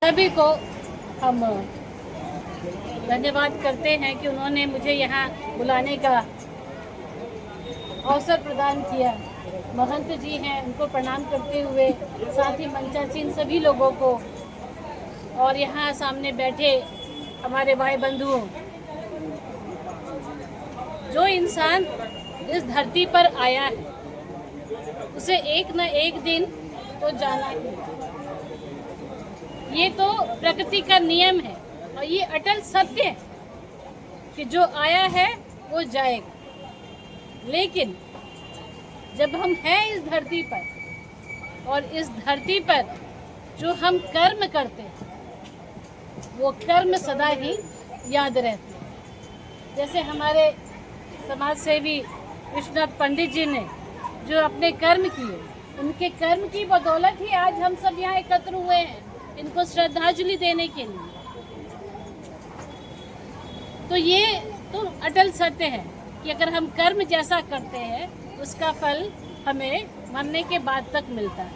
सभी को हम धन्यवाद करते हैं कि उन्होंने मुझे यहाँ बुलाने का अवसर प्रदान किया। महंत जी हैं, उनको प्रणाम करते हुए, साथ ही मंचासीन सभी लोगों को और यहाँ सामने बैठे हमारे भाई बंधुओं, जो इंसान इस धरती पर आया है उसे एक न एक दिन तो जाना ही। ये तो प्रकृति का नियम है और ये अटल सत्य है कि जो आया है वो जाएगा। लेकिन जब हम हैं इस धरती पर और इस धरती पर जो हम कर्म करते हैं वो कर्म सदा ही याद रहते हैं। जैसे हमारे समाज सेवी विश्वनाथ पंडित जी ने जो अपने कर्म किए, उनके कर्म की बदौलत ही आज हम सब यहाँ एकत्र हुए हैं इनको श्रद्धांजलि देने के लिए। तो ये तो अटल सत्य है कि अगर हम कर्म जैसा करते हैं उसका फल हमें मरने के बाद तक मिलता है।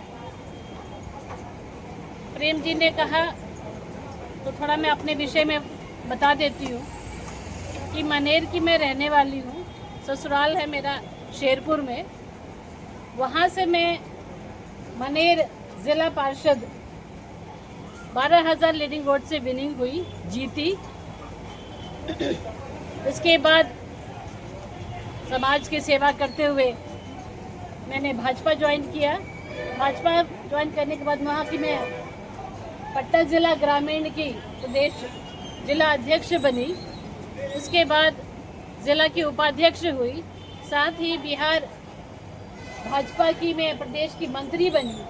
प्रेम जी ने कहा तो थोड़ा मैं अपने विषय में बता देती हूँ कि मनेर की मैं रहने वाली हूँ। ससुराल है मेरा शेरपुर में। वहाँ से मैं मनेर ज़िला पार्षद 12,000 लीडिंग वोट से विनिंग हुई, जीती। इसके बाद समाज की सेवा करते हुए मैंने भाजपा ज्वाइन किया। भाजपा ज्वाइन करने के बाद वहाँ की मैं पटना जिला ग्रामीण की प्रदेश जिला अध्यक्ष बनी। उसके बाद जिला की उपाध्यक्ष हुई। साथ ही बिहार भाजपा की मैं प्रदेश की मंत्री बनी।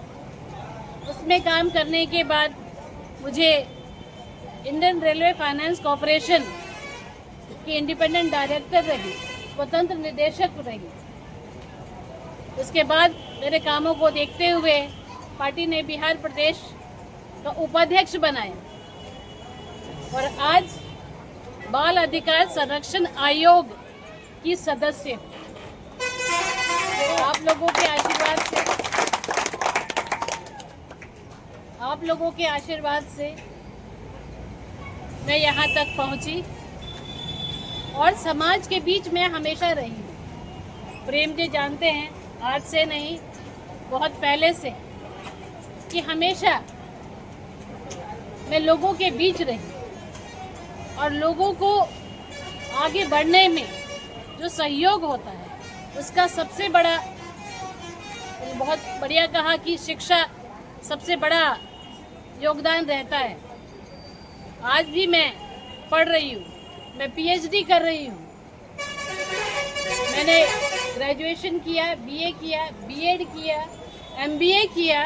उसमें काम करने के बाद मुझे इंडियन रेलवे फाइनेंस कॉरपोरेशन की इंडिपेंडेंट डायरेक्टर रही, स्वतंत्र निदेशक रही। उसके बाद मेरे कामों को देखते हुए पार्टी ने बिहार प्रदेश का उपाध्यक्ष बनाया और आज बाल अधिकार संरक्षण आयोग की सदस्य। आप लोगों के आशीर्वाद से मैं यहाँ तक पहुँची और समाज के बीच में हमेशा रही हूँ। प्रेम जी जानते हैं, आज से नहीं बहुत पहले से, कि हमेशा मैं लोगों के बीच रही और लोगों को आगे बढ़ने में जो सहयोग होता है उसका सबसे बड़ा, बहुत बढ़िया कहा कि शिक्षा सबसे बड़ा योगदान रहता है। आज भी मैं पढ़ रही हूँ, मैं पीएचडी कर रही हूँ। मैंने ग्रेजुएशन किया, बीए किया, बीएड किया, एमबीए किया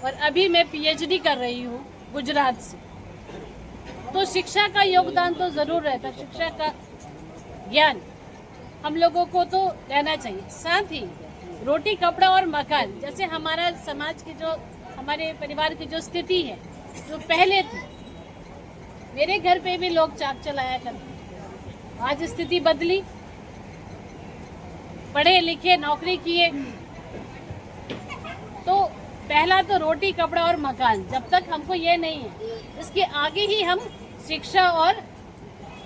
और अभी मैं पीएचडी कर रही हूँ गुजरात से। तो शिक्षा का योगदान तो ज़रूर रहता है। शिक्षा का ज्ञान हम लोगों को तो रहना चाहिए। साथ ही रोटी कपड़ा और मकान, जैसे हमारा समाज की जो, हमारे परिवार की जो स्थिति है, जो पहले थी, मेरे घर पे भी लोग चाक चलाया करते। आज स्थिति बदली, पढ़े लिखे नौकरी किए, तो पहला तो रोटी कपड़ा और मकान। जब तक हमको ये नहीं है, इसके आगे ही हम शिक्षा और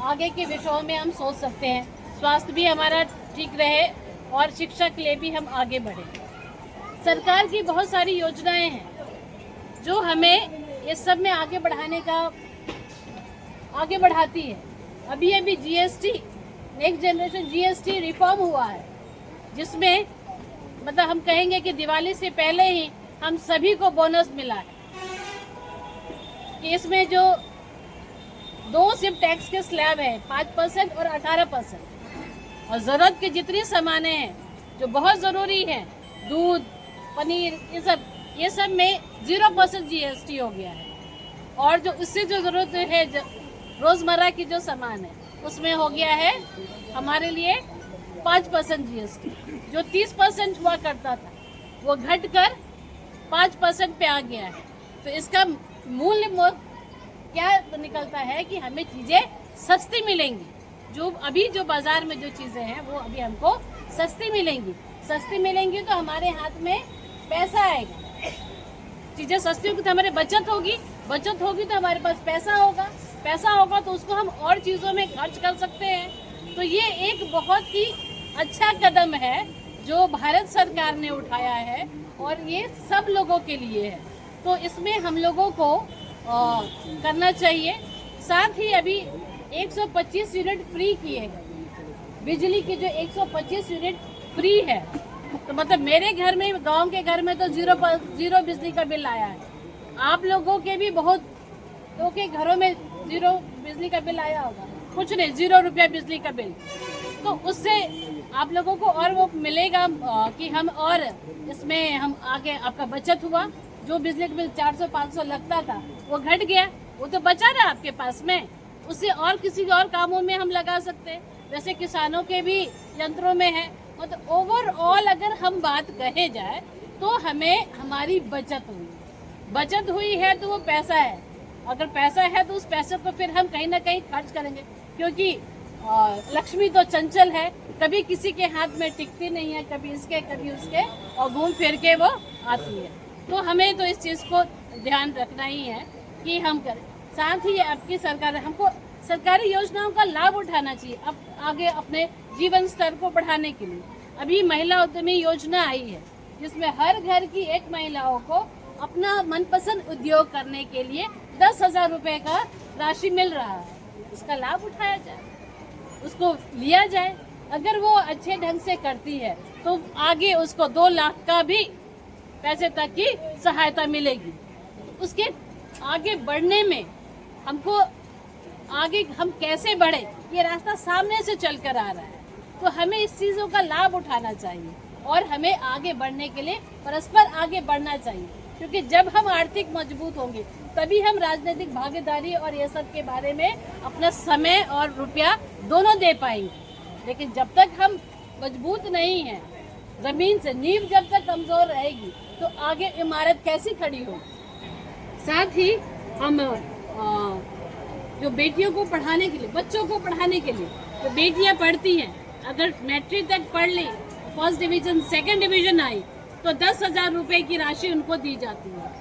आगे के विषयों में हम सोच सकते हैं। स्वास्थ्य भी हमारा ठीक रहे और शिक्षा के लिए भी हम आगे बढ़े। सरकार की बहुत सारी योजनाएं हैं जो हमें ये सब में आगे बढ़ाने का, आगे बढ़ाती है। अभी GST, next generation GST reform हुआ है, जिसमें मतलब हम कहेंगे कि दिवाली से पहले ही हम सभी को बोनस मिला है कि इसमें जो 2 सिर्फ टैक्स के स्लैब है, 5% और 18%, और ज़रूरत की जितनी सामानें हैं जो बहुत ज़रूरी हैं, दूध, पनीर, ये सब में 0% जीएसटी हो गया है। और जो इससे जो ज़रूरत है, रोज़मर्रा की जो सामान है, उसमें हो गया है हमारे लिए 5% जीएसटी। जो 30% हुआ करता था वो घटकर 5% पे आ गया है। तो इसका मूल्य क्या निकलता है कि हमें चीज़ें सस्ती मिलेंगी। जो बाज़ार में जो चीज़ें हैं वो अभी हमको सस्ती मिलेंगी तो हमारे हाथ में पैसा आएगा। चीज़ें सस्ती होगी तो हमारी बचत होगी बचत होगी तो हमारे पास पैसा होगा, पैसा होगा तो उसको हम और चीज़ों में खर्च कर सकते हैं। तो ये एक बहुत ही अच्छा कदम है जो भारत सरकार ने उठाया है और ये सब लोगों के लिए है। तो इसमें हम लोगों को करना चाहिए। साथ ही अभी 125 यूनिट फ्री किए हैं, बिजली की जो 125 यूनिट फ्री है। तो मतलब मेरे घर में, गांव के घर में तो जीरो बिजली का बिल आया है। आप लोगों के भी बहुत लोगों के घरों में जीरो बिजली का बिल आया होगा, कुछ नहीं, 0 रुपया बिजली का बिल। तो उससे आप लोगों को और वो मिलेगा कि हम और इसमें हम आगे, आपका बचत हुआ। जो बिजली का बिल 400-500 लगता था वो घट गया, वो तो बचा रहा आपके पास में, उससे और किसी और कामों में हम लगा सकते हैं। वैसे किसानों के भी यंत्रों में है। मतलब ओवरऑल अगर हम बात कहे जाए तो हमें हमारी बचत हुई है तो वो पैसा है। अगर पैसा है तो उस पैसे को फिर हम कहीं ना कहीं खर्च करेंगे, क्योंकि लक्ष्मी तो चंचल है, कभी किसी के हाथ में टिकती नहीं है, कभी इसके कभी उसके, और घूम फिर के वो आती है। तो हमें तो इस चीज़ को ध्यान रखना ही है कि हम करें। साथ ही आपकी सरकार, हमको सरकारी योजनाओं का लाभ उठाना चाहिए अब आगे अपने जीवन स्तर को बढ़ाने के लिए। अभी महिला उद्यमी योजना आई है जिसमें हर घर की एक महिलाओं को अपना मनपसंद उद्योग करने के लिए 10,000 रुपए का राशि मिल रहा है। इसका लाभ उठाया जाए, उसको लिया जाए। अगर वो अच्छे ढंग से करती है तो आगे उसको 2 लाख का भी पैसे तक की सहायता मिलेगी। उसके आगे बढ़ने में हमको, आगे हम कैसे बढ़े, ये रास्ता सामने से चल कर आ रहा है। तो हमें इस चीज़ों का लाभ उठाना चाहिए और हमें आगे बढ़ने के लिए परस्पर आगे बढ़ना चाहिए, क्योंकि जब हम आर्थिक मजबूत होंगे तभी हम राजनीतिक भागीदारी और ये सब के बारे में अपना समय और रुपया दोनों दे पाएंगे। लेकिन जब तक हम मजबूत नहीं हैं, जमीन से नींव जब तक कमजोर रहेगी तो आगे इमारत कैसी खड़ी होगी। साथ ही हम जो बेटियों को पढ़ाने के लिए, बच्चों को पढ़ाने के लिए, जो बेटियां पढ़ती हैं, अगर मैट्रिक तक पढ़ ली, फर्स्ट डिवीजन, सेकंड डिवीजन आई तो 10,000 रुपए की राशि उनको दी जाती है।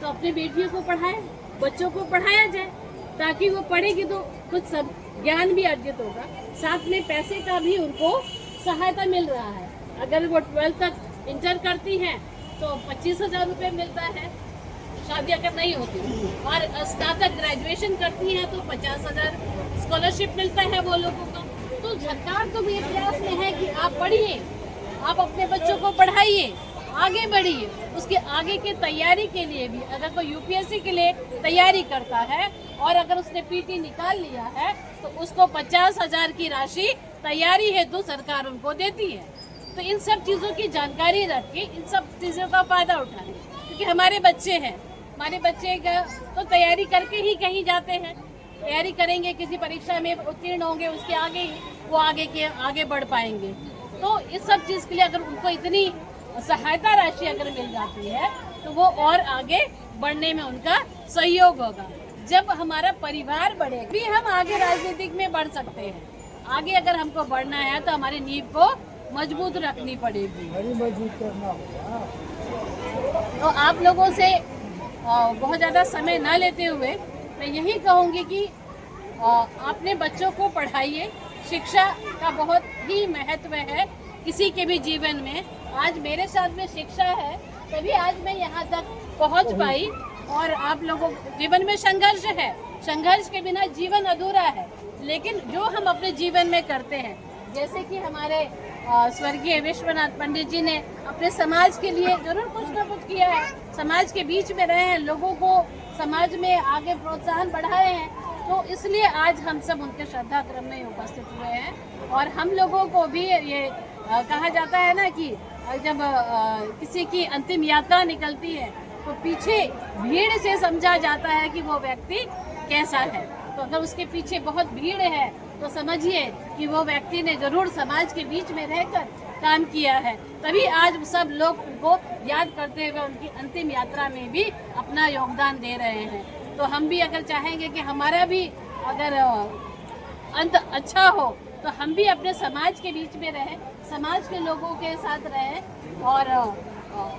तो अपनी बेटियों को पढ़ाएं, बच्चों को पढ़ाया जाए, ताकि वो पढ़ेगी तो कुछ सब ज्ञान भी अर्जित होगा, साथ में पैसे का भी उनको सहायता मिल रहा है। अगर वो 12th तक इंटर करती हैं तो 25,000 रुपये मिलता है, शादी अगर नहीं होती, और स्नातक ग्रेजुएशन करती हैं तो 50,000 स्कॉलरशिप मिलता है वो लोगों को। तो सरकार तो ये प्रयास में है कि आप पढ़िए, आप अपने बच्चों को पढ़ाइए, आगे बढ़िए। उसके आगे की तैयारी के लिए भी, अगर कोई यूपीएससी के लिए तैयारी करता है और अगर उसने पीटी निकाल लिया है तो उसको 50,000 की राशि तैयारी हेतु सरकार उनको देती है। तो इन सब चीज़ों की जानकारी रख के इन सब चीज़ों का फायदा उठाएं, क्योंकि हमारे बच्चे हैं, हमारे बच्चे का तो तैयारी करके ही कहीं जाते हैं, तैयारी करेंगे, किसी परीक्षा में उत्तीर्ण होंगे, उसके आगे ही वो आगे बढ़ पाएंगे। तो इस सब चीज़ के लिए अगर उनको इतनी सहायता राशि अगर मिल जाती है तो वो और आगे बढ़ने में उनका सहयोग होगा। जब हमारा परिवार बढ़े भी हम आगे राजनीतिक में बढ़ सकते हैं। आगे अगर हमको बढ़ना है तो हमारी नींव को मजबूत रखनी पड़ेगी। मजबूत करना होगा। तो आप लोगों से बहुत ज़्यादा समय न लेते हुए मैं यही कहूँगी कि अपने बच्चों को पढ़ाइए। शिक्षा का बहुत ही महत्व है किसी के भी जीवन में। आज मेरे साथ में शिक्षा है तभी आज मैं यहाँ तक पहुँच पाई। और आप लोगों जीवन में संघर्ष है, संघर्ष के बिना जीवन अधूरा है। लेकिन जो हम अपने जीवन में करते हैं, जैसे कि हमारे स्वर्गीय विश्वनाथ पंडित जी ने अपने समाज के लिए जरूर कुछ न कुछ किया है, समाज के बीच में रहे हैं, लोगों को समाज में आगे प्रोत्साहन बढ़ाए हैं। तो इसलिए आज हम सब उनके श्रद्धा क्रम में उपस्थित हुए हैं। और हम लोगों को भी ये कहा जाता है ना कि जब किसी की अंतिम यात्रा निकलती है तो पीछे भीड़ से समझा जाता है कि वो व्यक्ति कैसा है। तो अगर उसके पीछे बहुत भीड़ है तो समझिए कि वो व्यक्ति ने जरूर समाज के बीच में रहकर काम किया है, तभी आज सब लोग उनको याद करते हुए उनकी अंतिम यात्रा में भी अपना योगदान दे रहे हैं। तो हम भी अगर चाहेंगे कि हमारा भी अगर अंत अच्छा हो तो हम भी अपने समाज के बीच में रहें, समाज के लोगों के साथ रहें और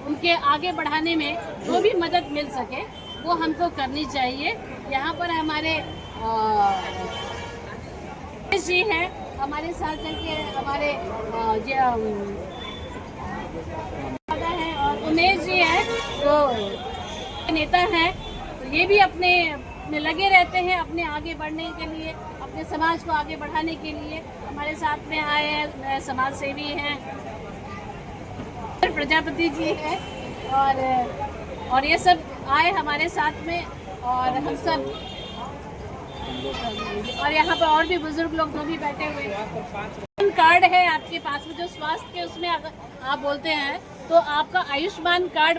उनके आगे बढ़ाने में जो भी मदद मिल सके वो हमको करनी चाहिए। यहाँ पर हमारे जी हैं, हमारे साथ चल के हमारे हैं, और उमेश जी हैं जो नेता हैं, तो ये भी अपने में लगे रहते हैं अपने आगे बढ़ने के लिए, अपने समाज को आगे बढ़ाने के लिए हमारे साथ में आए हैं। समाज सेवी हैं, प्रजापति जी हैं, और ये सब आए हमारे साथ में, और हम सब, और यहाँ पर और भी बुजुर्ग लोग जो भी बैठे हुए हैं। कार्ड है आपके पास में जो स्वास्थ्य के, उसमें अगर आप बोलते हैं तो आपका आयुष्मान कार्ड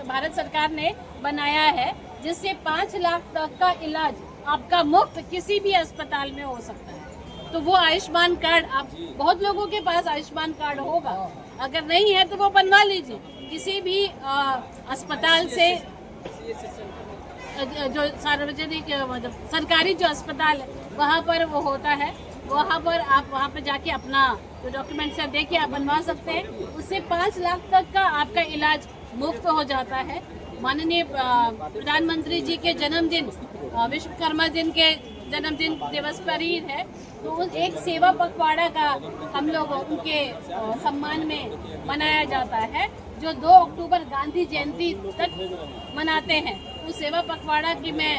भारत सरकार ने बनाया है, जिससे 5 लाख तक का इलाज आपका मुफ्त किसी भी अस्पताल में हो सकता है। तो वो आयुष्मान कार्ड, आप बहुत लोगों के पास आयुष्मान कार्ड होगा, अगर नहीं है तो वो बनवा लीजिए किसी भी अस्पताल से, जो सार्वजनिक मतलब सरकारी जो अस्पताल है वहाँ पर वो होता है, वहाँ पर आप वहाँ पर जाके अपना जो डॉक्यूमेंट्स है देखिए आप बनवा सकते हैं। उससे 5 लाख तक का आपका इलाज मुफ्त हो जाता है। माननीय प्रधानमंत्री जी के जन्मदिन, विश्वकर्मा दिन के जन्मदिन दिवस पर ही है, तो एक सेवा पखवाड़ा का हम लोग उनके सम्मान में मनाया जाता है, जो 2 अक्टूबर गांधी जयंती तक मनाते हैं। उस सेवा पखवाड़ा की मैं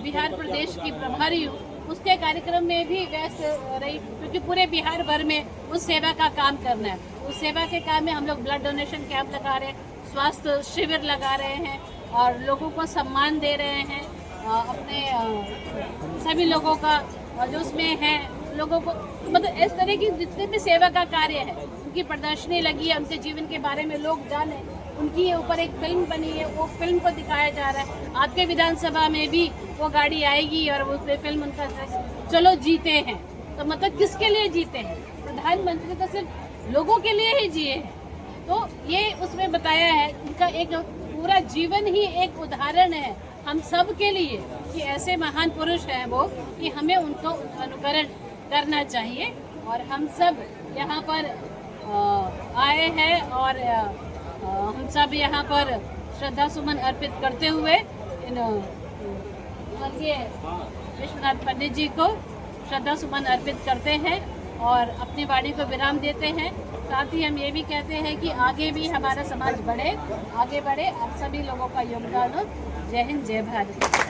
बिहार प्रदेश की प्रभारी हूँ, उसके कार्यक्रम में भी व्यस्त रही, क्योंकि पूरे बिहार भर में उस सेवा का काम करना है। उस सेवा के काम में हम लोग ब्लड डोनेशन कैंप लगा रहे हैं, स्वास्थ्य शिविर लगा रहे हैं, और लोगों को सम्मान दे रहे हैं। अपने सभी लोगों का जो उसमें है, लोगों को मतलब इस तरह की जितने भी सेवा का कार्य है, उनकी प्रदर्शनी लगी है, उनके जीवन के बारे में लोग जाने, उनकी ऊपर एक फिल्म बनी है, वो फिल्म को दिखाया जा रहा है। आपके विधानसभा में भी वो गाड़ी आएगी और उस पर फिल्म उनका, चलो जीते हैं, तो मतलब किसके लिए जीते हैं? प्रधानमंत्री तो सिर्फ लोगों के लिए ही जिए हैं। तो ये उसमें बताया है, उनका एक पूरा जीवन ही एक उदाहरण है हम सब के लिए, कि ऐसे महान पुरुष हैं वो, कि हमें उनको अनुकरण करना चाहिए। और हम सब यहाँ पर आए हैं, और हम सब यहाँ पर श्रद्धा सुमन अर्पित करते हुए स्वर्गीय विश्वनाथ पंडित जी को श्रद्धा सुमन अर्पित करते हैं और अपनी वाणी को विराम देते हैं। साथ ही हम ये भी कहते हैं कि आगे भी हमारा समाज आगे बढ़े। आप सभी लोगों का योगदान हो। जय हिंद, जय भारत।